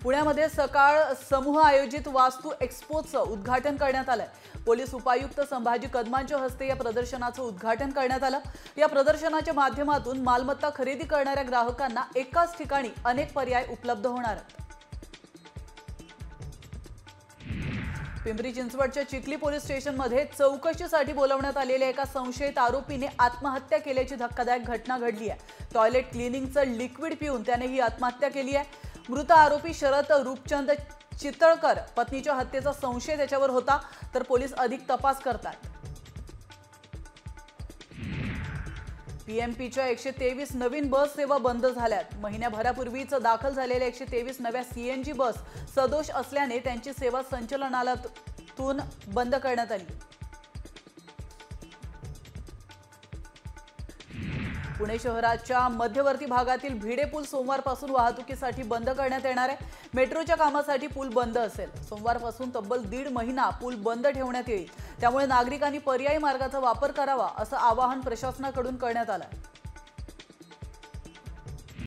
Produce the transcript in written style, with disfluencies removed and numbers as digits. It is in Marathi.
पुण्यामध्ये सकाळ समूह आयोजित वास्तू एक्स्पोचं उद्घाटन करण्यात आलंय। पोलीस उपायुक्त संभाजी कदमांच्या हस्ते या प्रदर्शनाचं उद्घाटन करण्यात आलं। या प्रदर्शनाच्या माध्यमातून मालमत्ता खरेदी करणाऱ्या ग्राहकांना एकाच ठिकाणी अनेक पर्याय उपलब्ध होणार आहेत। पिंपरी चिंचवडच्या चिखली पोलीस स्टेशनमध्ये चौकशीसाठी बोलवण्यात आलेल्या एका संशयित आरोपीने आत्महत्या केल्याची धक्कादायक घटना घडली आहे। टॉयलेट क्लिनिंगचं लिक्विड पिऊन त्याने ही आत्महत्या केली आहे। मृत आरोपी शरद रूपचंद चितळकर पत्नीच्या हत्येचा संशय त्याच्यावर होता, तर पोलीस अधिक तपास करतात। पीएमपीच्या 123 नवीन बस सेवा बंद झाल्यात। महिन्याभरापूर्वीच दाखल झालेल्या 123 नव्या सीएनजी बस सदोष असल्याने त्यांची सेवा संचालनालयातून बंद करण्यात आली। पुणे शहराच्या मध्यवर्ती भागातील भिडे पूल सोमवारपासून वाहतुकीसाठी बंद करण्यात येणार आहे। मेट्रोच्या कामासाठी पूल बंद असेल। सोमवारपासून तब्बल 1.5 महिना पूल बंद ठेवण्यात येईल। त्यामुळे नागरिकांनी पर्यायी मार्गाचा वापर करावा असं आवाहन प्रशासनाकडून करण्यात आलं आहे।